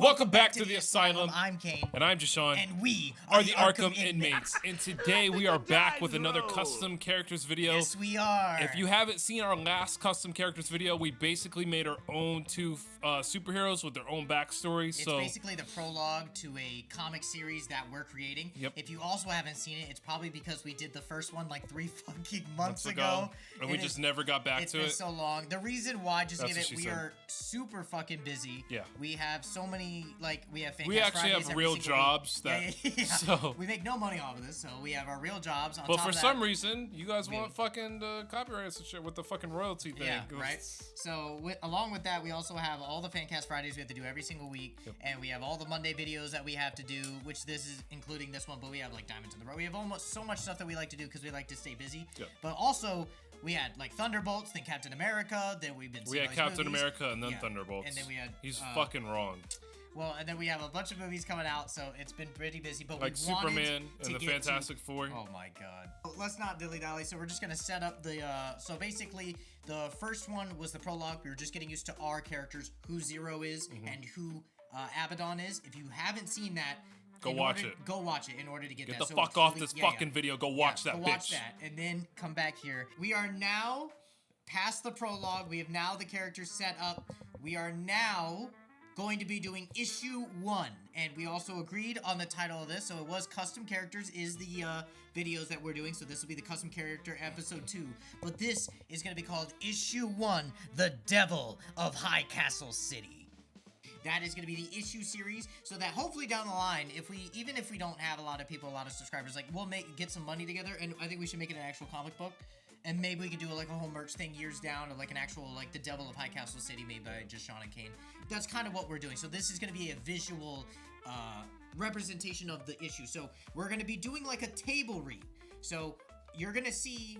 Welcome back to the Asylum. I'm Kane. And I'm Jashawn. And we are the Arkham Inmates. And today we are back with another custom characters video. Yes, we are. If you haven't seen our last custom characters video, we basically made our own two superheroes with their own backstories. It's basically the prologue to a comic series that we're creating. Yep. If you also haven't seen it, it's probably because we did the first one like 3 fucking months ago. And we just never got back to it. It's been so long. The reason why, just That's give it, what she we said. are super fucking busy. Yeah. We have so many, like, we have We actually Fridays have every real single jobs week. that, Yeah. so. We make no money off of this, so we have our real jobs. On But top for of that, some reason, you guys want fucking copyrights and shit with the fucking royalty thing. Yeah, right? So, along with that, we also have all the Fancast Fridays we have to do every single week. Yep. And we have all the Monday videos that we have to do, which this is including this one, but we have like Diamonds in the Rough. We have almost so much stuff that we like to do because we like to stay busy. Yep. But also, we had like Thunderbolts, then Captain America, then we've been We had Captain America and then Yeah. Thunderbolts. And then we had... He's fucking wrong. Well, and then we have a bunch of movies coming out, so it's been pretty busy. But Like we wanted Superman to and the get Fantastic Four. Oh my god. Let's not dilly-dally. So we're just going to set up the... so basically, the first one was the prologue. We were just getting used to our characters, who Zero is, and who Abbadon is. If you haven't seen that... Go watch it in order to get that. Get the fuck off this fucking video. Go watch that, bitch. Go watch that, and then come back here. We are now past the prologue. We have now the characters set up. We are now going to be doing issue 1, and we also agreed on the title of this. So it was custom characters is the videos that we're doing. So this will be the custom character episode 2, but this is going to be called issue 1, the Devil of Highcastle City. That is going to be the issue series, so that hopefully down the line, even if we don't have a lot of people, a lot of subscribers, like we'll get some money together, and I think we should make it an actual comic book, and maybe we could do like a whole merch thing years down, or like an actual like the Devil of Highcastle City made by Jashawn and Kane. That's kind of what we're doing. So this is going to be a visual representation of the issue. So we're going to be doing like a table read. So you're going to see,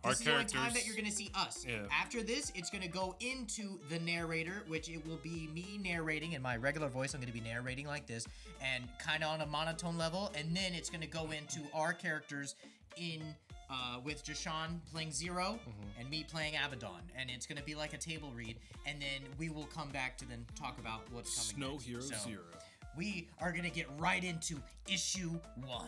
this is the only time that you're going to see us. Yeah. After this, it's going to go into the narrator, which it will be me narrating in my regular voice. I'm going to be narrating like this and kind of on a monotone level. And then it's going to go into our characters in, with Jashawn playing Zero and me playing Abbadon. And it's going to be like a table read. And then we will come back to then talk about what's coming next. Hero so Zero. We are going to get right into issue 1.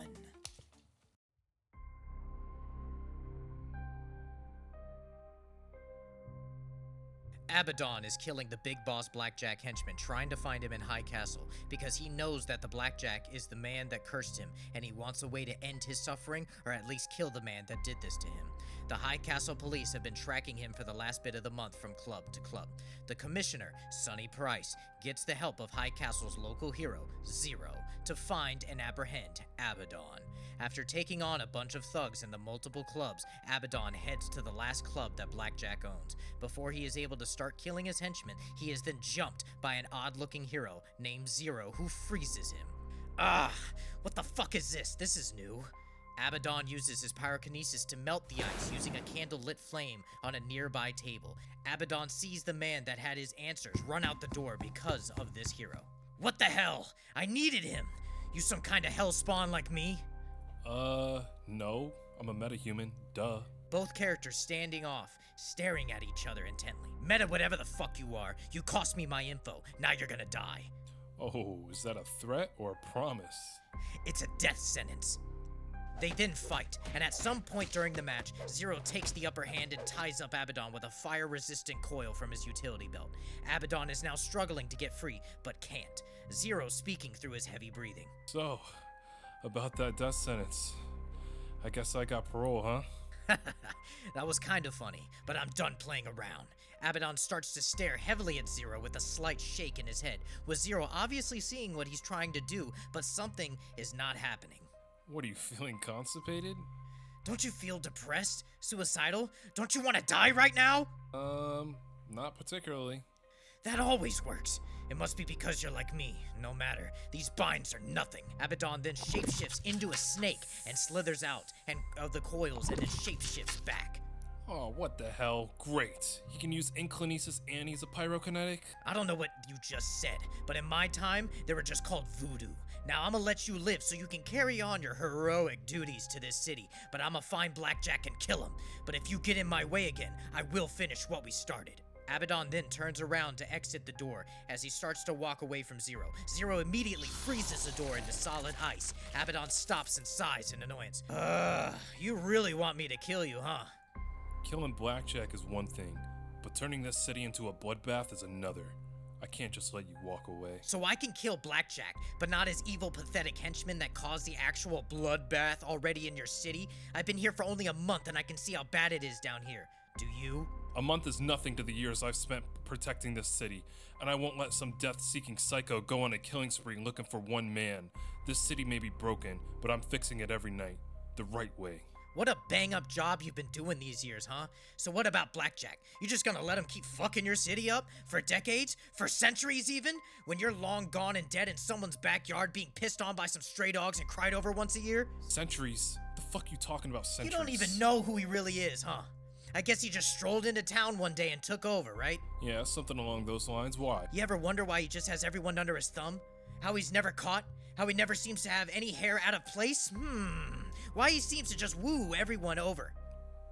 Abbadon is killing the big boss Blackjack henchman, trying to find him in Highcastle because he knows that the Blackjack is the man that cursed him, and he wants a way to end his suffering, or at least kill the man that did this to him. The Highcastle police have been tracking him for the last bit of the month from club to club. The commissioner, Sonny Price, gets the help of Highcastle's local hero, Zero, to find and apprehend Abbadon. After taking on a bunch of thugs in the multiple clubs, Abbadon heads to the last club that Blackjack owns. Before he is able to start killing his henchmen, he is then jumped by an odd-looking hero named Zero, who freezes him. Ah, what the fuck is this? This is new. Abbadon uses his pyrokinesis to melt the ice using a candle-lit flame on a nearby table. Abbadon sees the man that had his answers run out the door because of this hero. What the hell? I needed him! You some kind of hell spawn like me? No. I'm a metahuman. Duh. Both characters standing off, staring at each other intently. Meta whatever the fuck you are, you cost me my info, now you're gonna die. Oh, is that a threat or a promise? It's a death sentence. They then fight, and at some point during the match, Zero takes the upper hand and ties up Abbadon with a fire-resistant coil from his utility belt. Abbadon is now struggling to get free, but can't. Zero speaking through his heavy breathing. So, about that death sentence. I guess I got parole, huh? That was kind of funny, but I'm done playing around. Abbadon starts to stare heavily at Zero with a slight shake in his head, with Zero obviously seeing what he's trying to do, but something is not happening. What, are you feeling constipated? Don't you feel depressed? Suicidal? Don't you want to die right now? Not particularly. That always works. It must be because you're like me. No matter. These binds are nothing. Abbadon then shapeshifts into a snake and slithers out of the coils and then shapeshifts back. Oh, what the hell? Great. He can use Inclinesis and he's a pyrokinetic? I don't know what you just said, but in my time, they were just called voodoo. Now I'ma let you live so you can carry on your heroic duties to this city, but I'ma find Blackjack and kill him. But if you get in my way again, I will finish what we started. Abbadon then turns around to exit the door. As he starts to walk away from Zero, Zero immediately freezes the door into solid ice. Abbadon stops and sighs in annoyance. You really want me to kill you, huh? Killing Blackjack is one thing, but turning this city into a bloodbath is another. I can't just let you walk away. So I can kill Blackjack, but not his evil, pathetic henchmen that caused the actual bloodbath already in your city? I've been here for only a month and I can see how bad it is down here. Do you? A month is nothing to the years I've spent protecting this city, and I won't let some death-seeking psycho go on a killing spree looking for one man. This city may be broken, but I'm fixing it every night, the right way. What a bang-up job you've been doing these years, huh? So what about Blackjack? You just gonna let him keep fucking your city up? For decades? For centuries even? When you're long gone and dead in someone's backyard being pissed on by some stray dogs and cried over once a year? Centuries? The fuck you talking about centuries? You don't even know who he really is, huh? I guess he just strolled into town one day and took over, right? Yeah, something along those lines. Why? You ever wonder why he just has everyone under his thumb? How he's never caught? How he never seems to have any hair out of place? Why he seems to just woo everyone over?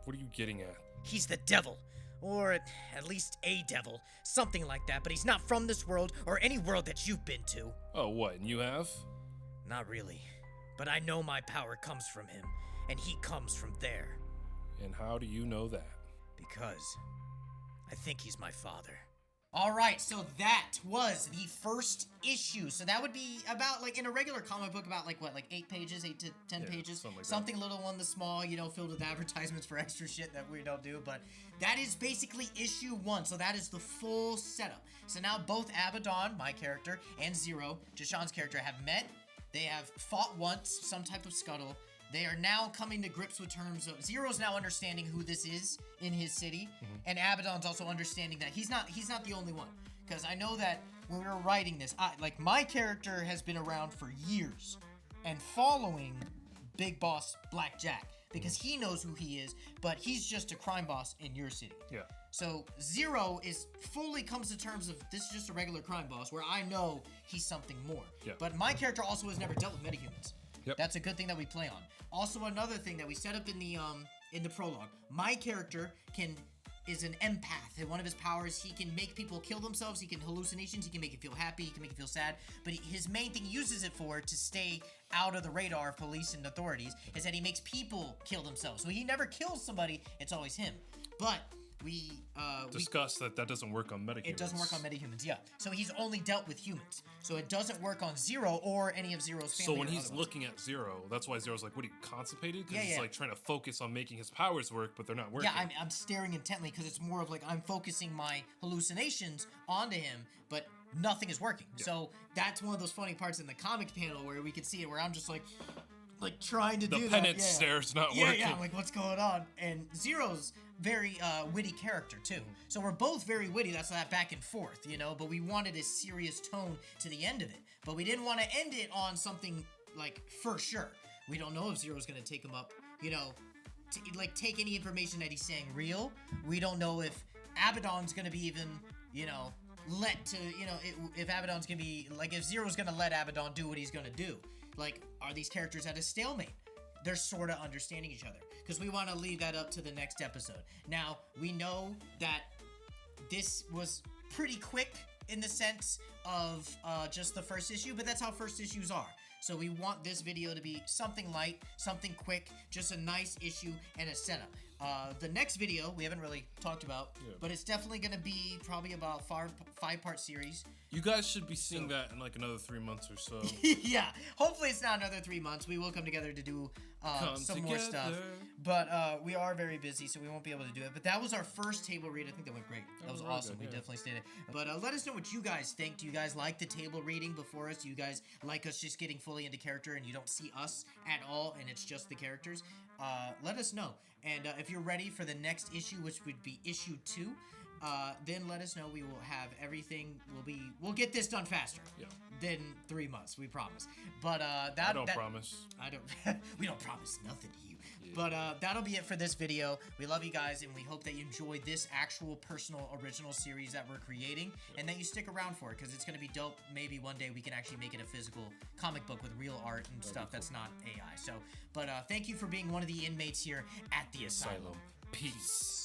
What are you getting at? He's the devil. Or at least a devil. Something like that, but he's not from this world or any world that you've been to. Oh, what, and you have? Not really. But I know my power comes from him, and he comes from there. And how do you know that? Because I think he's my father. Alright, so that was the first issue. So that would be about, like, in a regular comic book, about, like, what, like 8 pages, 8 to 10 pages? Something little on the small, you know, filled with advertisements for extra shit that we don't do. But that is basically issue 1. So that is the full setup. So now both Abbadon, my character, and Zero, Jashan's character, have met. They have fought once, some type of scuttle. They are now coming to grips with terms of Zero's now understanding who this is in his city, and Abbadon's also understanding that he's not the only one. Because I know that when we were writing this, like my character has been around for years and following Big Boss Blackjack because he knows who he is, but he's just a crime boss in your city. Yeah. So Zero is fully comes to terms of this is just a regular crime boss where I know he's something more. Yeah. But my character also has never dealt with metahumans. Yep. That's a good thing that we play on. Also, another thing that we set up in the prologue. My character is an empath, and one of his powers, he can make people kill themselves. He can hallucinations. He can make you feel happy. He can make you feel sad. But his main thing he uses it for to stay out of the radar of police and authorities is that he makes people kill themselves. So he never kills somebody. It's always him. But we discussed that doesn't work on metahumans. It doesn't work on metahumans, yeah. So he's only dealt with humans. So it doesn't work on Zero or any of Zero's family. So when he's otherwise. looking at Zero, that's why Zero's like, what are you, constipated? Because he's yeah. like trying to focus on making his powers work, but they're not working. Yeah, I'm staring intently because it's more of like I'm focusing my hallucinations onto him, but nothing is working. Yeah. So that's one of those funny parts in the comic panel where we can see it, where I'm just like trying to do that. The penance stare's not working. Yeah, I'm like, what's going on? And Zero's very witty character too. So we're both very witty. That's that back and forth, you know. But we wanted a serious tone to the end of it. But we didn't want to end it on something like for sure. We don't know if Zero's gonna take him up, you know, take any information that he's saying real. We don't know if Abbadon's gonna be even, you know, let to, you know, if Abbadon's gonna be like, if Zero's gonna let Abbadon do what he's gonna do. Like, are these characters at a stalemate? They're sort of understanding each other. Because we want to leave that up to the next episode. Now, we know that this was pretty quick in the sense of just the first issue, but that's how first issues are. So we want this video to be something light, something quick, just a nice issue and a setup. The next video we haven't really talked about, but it's definitely going to be probably about five-part series. You guys should be seeing that in like another 3 months or so. Yeah, hopefully it's not another 3 months. We will come together to do some more stuff. But we are very busy, so we won't be able to do it. But that was our first table read. I think that went great. That was awesome. We definitely stayed it. But let us know what you guys think. Do you guys like the table reading before us? Do you guys like us just getting fully into character and you don't see us at all and it's just the characters? Let us know. And if you're ready for the next issue, which would be issue 2, then let us know. We will have everything. We'll get this done faster than 3 months. We promise. But I don't promise. We don't promise nothing to you. Yeah. But that'll be it for this video. We love you guys, and we hope that you enjoyed this actual personal original series that we're creating, and that you stick around for it because it's gonna be dope. Maybe one day we can actually make it a physical comic book with real art and stuff that's not AI. So, but thank you for being one of the inmates here at the Asylum. Peace.